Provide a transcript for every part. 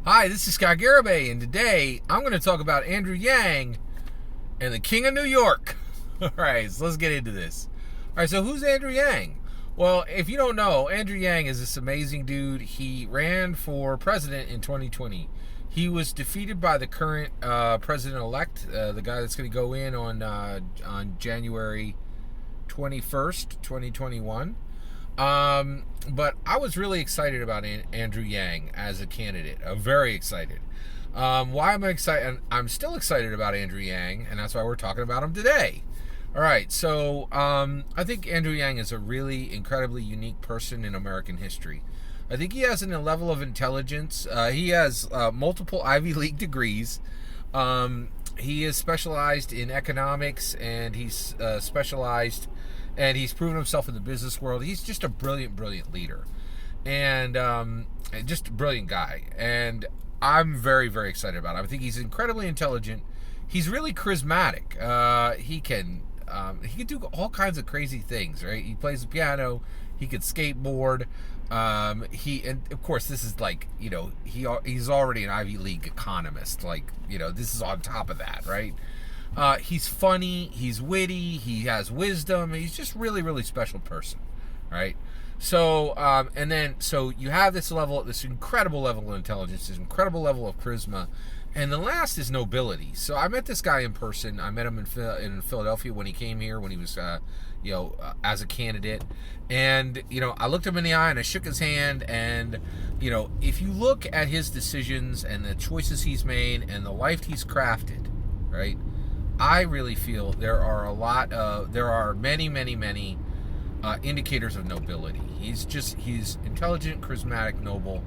Hi, this is Scott Garibay, and today I'm going to talk about Andrew Yang and the King of New York. All right, so let's get into this. All right, so who's Andrew Yang? Well, if you don't know, Andrew Yang is this amazing dude. He ran for president in 2020. He was defeated by the current president-elect, the guy that's going to go in on January 21st, 2021. But I was really excited about Andrew Yang as a candidate. I'm very excited. Why am I excited? I'm still excited about Andrew Yang, and that's why we're talking about him today. All right, so I think Andrew Yang is a really incredibly unique person in American history. I think he has a level of intelligence. He has multiple Ivy League degrees. He is specialized in economics, and he's specialized, and he's proven himself in the business world. He's just a brilliant, brilliant leader, and just a brilliant guy. And I'm very, very excited about him. I think he's incredibly intelligent. He's really charismatic. He can do all kinds of crazy things, right? He plays the piano. He could skateboard. And of course, this is like, he's already an Ivy League economist. Like, this is on top of that, right? He's funny, he's witty, he has wisdom. He's just really, really special person, right? So, so you have this incredible level of intelligence, this incredible level of charisma, and the last is nobility. So I met this guy in person. I met him in Philadelphia when he came here, when he was, as a candidate. And, I looked him in the eye and I shook his hand. And, if you look at his decisions and the choices he's made and the life he's crafted, right, I really feel there are many, many, many indicators of nobility. He's intelligent, charismatic, noble.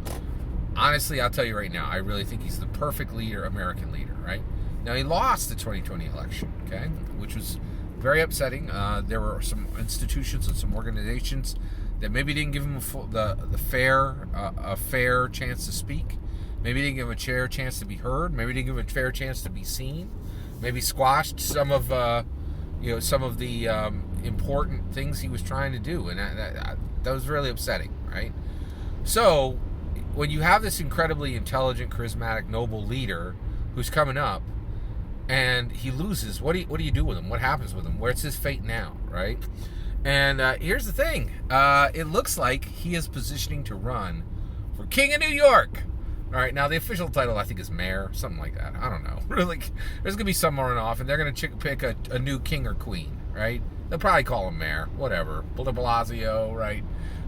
Honestly, I'll tell you right now, I really think he's the perfect American leader, right? Now, he lost the 2020 election, okay, which was very upsetting. There were some institutions and some organizations that maybe didn't give him a fair chance to speak. Maybe didn't give him a fair chance to be heard. Maybe didn't give him a fair chance to be seen. Maybe squashed some of the important things he was trying to do, and that was really upsetting, right? So, when you have this incredibly intelligent, charismatic, noble leader who's coming up, and he loses, what do you do with him? What happens with him? Where's his fate now, right? And here's the thing: it looks like he is positioning to run for King of New York. All right, now the official title I think is mayor, something like that. I don't know. Like, there's gonna be some runoff, and they're gonna pick a new king or queen, right? They'll probably call him mayor, whatever. De Blasio, right?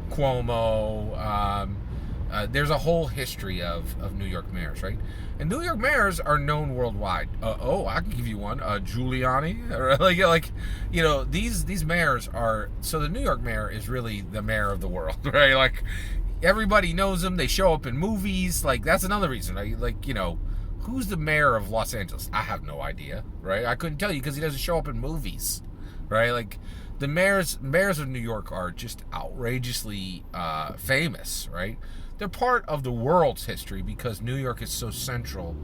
Cuomo. There's a whole history of New York mayors, right? And New York mayors are known worldwide. I can give you one. Giuliani, or these mayors are. So the New York mayor is really the mayor of the world, right? Like, everybody knows them. They show up in movies. Like, that's another reason. Who's the mayor of Los Angeles? I have no idea, right? I couldn't tell you because he doesn't show up in movies, right? Like, the mayors of New York are just outrageously famous, right? They're part of the world's history because New York is so central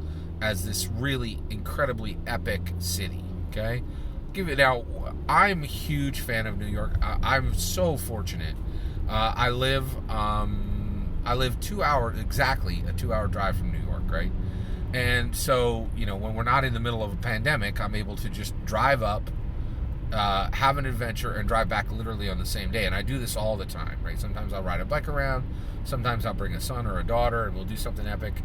as this really incredibly epic city, okay? I'm a huge fan of New York. I'm so fortunate. I live 2 hours, exactly a 2-hour drive from New York, right? And so, when we're not in the middle of a pandemic, I'm able to just drive up, have an adventure, and drive back literally on the same day. And I do this all the time, right? Sometimes I'll ride a bike around. Sometimes I'll bring a son or a daughter, and we'll do something epic.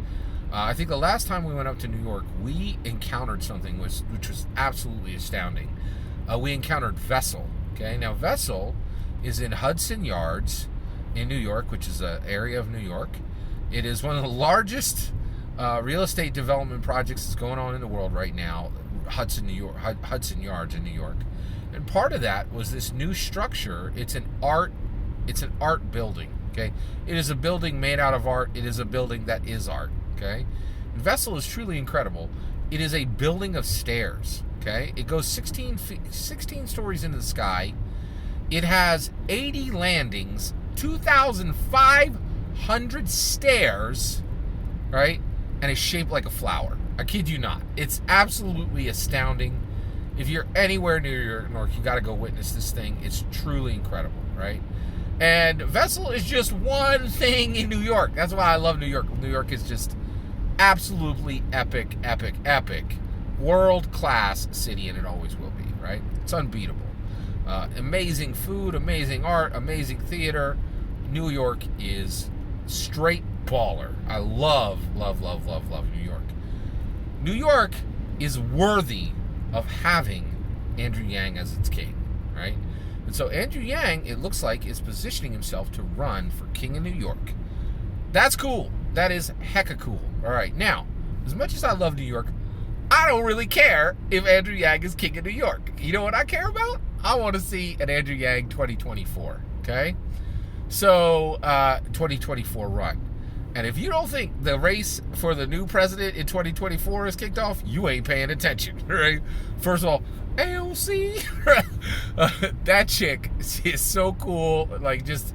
I think the last time we went up to New York, we encountered something which was absolutely astounding. We encountered Vessel, okay? Now, Vessel is in Hudson Yards in New York, which is an area of New York. It is one of the largest real estate development projects that's going on in the world right now, Hudson Yards in New York. And part of that was this new structure. It's an art building, okay? It is a building made out of art. It is a building that is art, okay? And Vessel is truly incredible. It is a building of stairs, okay? It goes 16 stories into the sky. It has 80 landings, 2,500 stairs, right? And it's shaped like a flower. I kid you not. It's absolutely astounding. If you're anywhere near New York, you got to go witness this thing. It's truly incredible, right? And Vessel is just one thing in New York. That's why I love New York. New York is just absolutely epic, epic, epic, world-class city, and it always will be, right? It's unbeatable. Amazing food, amazing art, amazing theater. New York is straight baller. I love, love, love, love, love New York. New York is worthy of having Andrew Yang as its king, right? And so Andrew Yang, it looks like, is positioning himself to run for king of New York. That's cool. That is hecka cool. All right, now, as much as I love New York, I don't really care if Andrew Yang is king of New York. You know what I care about? I want to see an Andrew Yang 2024, okay? So, 2024 run. And if you don't think the race for the new president in 2024 is kicked off, you ain't paying attention, right? First of all, AOC, that chick is so cool, like just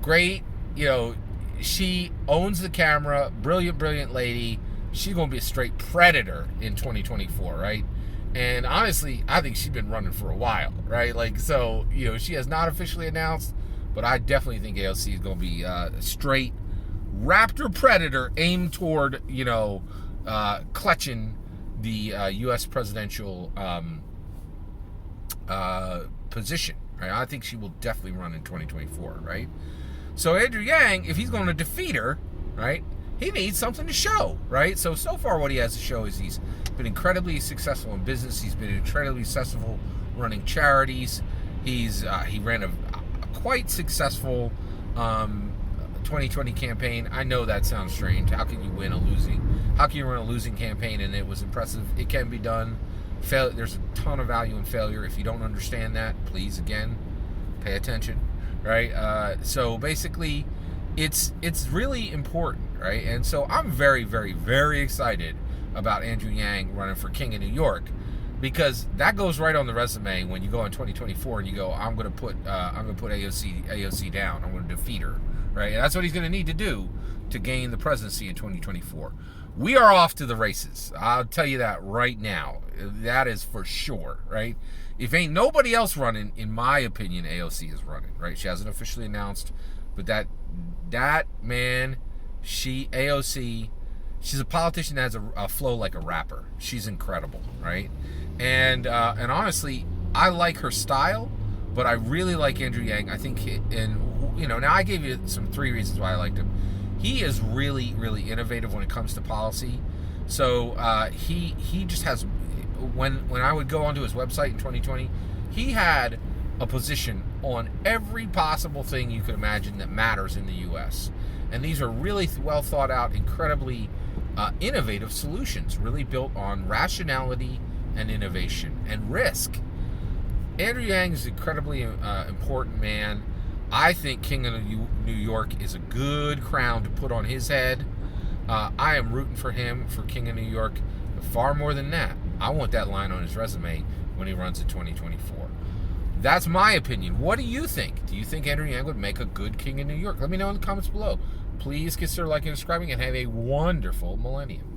great, you know, she owns the camera, brilliant, brilliant lady. She's going to be a straight predator in 2024, right? And honestly, I think she's been running for a while, right? Like, so, you know, she has not officially announced, but I definitely think AOC is going to be a straight raptor predator aimed toward, you know, clutching the U.S. presidential position, right? I think she will definitely run in 2024, right? So Andrew Yang, if he's going to defeat her, right, he needs something to show, right? So far what he has to show is he's been incredibly successful in business. He's been incredibly successful running charities. He ran a quite successful 2020 campaign. I know that sounds strange. How can you run a losing campaign and it was impressive? It can be done. There's a ton of value in failure. If you don't understand that, please, again, pay attention, right? So basically, it's really important, right? And so I'm very, very, very excited about Andrew Yang running for king of New York, because that goes right on the resume when you go in 2024 and you go, I'm going to put AOC down. I'm going to defeat her, right? And that's what he's going to need to do to gain the presidency in 2024. We are off to the races. I'll tell you that right now. That is for sure, right? If ain't nobody else running, in my opinion, AOC is running, right? She hasn't officially announced, but that man, AOC, she's a politician that has a flow like a rapper. She's incredible, right? And honestly, I like her style, but I really like Andrew Yang. I think, now I gave you 3 reasons why I liked him. He is really, really innovative when it comes to policy. So he just has, when I would go onto his website in 2020, he had a position on every possible thing you could imagine that matters in the U.S. And these are really well thought out, incredibly innovative solutions, really built on rationality and innovation and risk. Andrew Yang is an incredibly important man. I think King of New York is a good crown to put on his head. I am rooting for him for King of New York. But far more than that, I want that line on his resume when he runs in 2024. That's my opinion. What do you think? Do you think Andrew Yang would make a good King of New York? Let me know in the comments below. Please consider liking and subscribing, and have a wonderful millennium.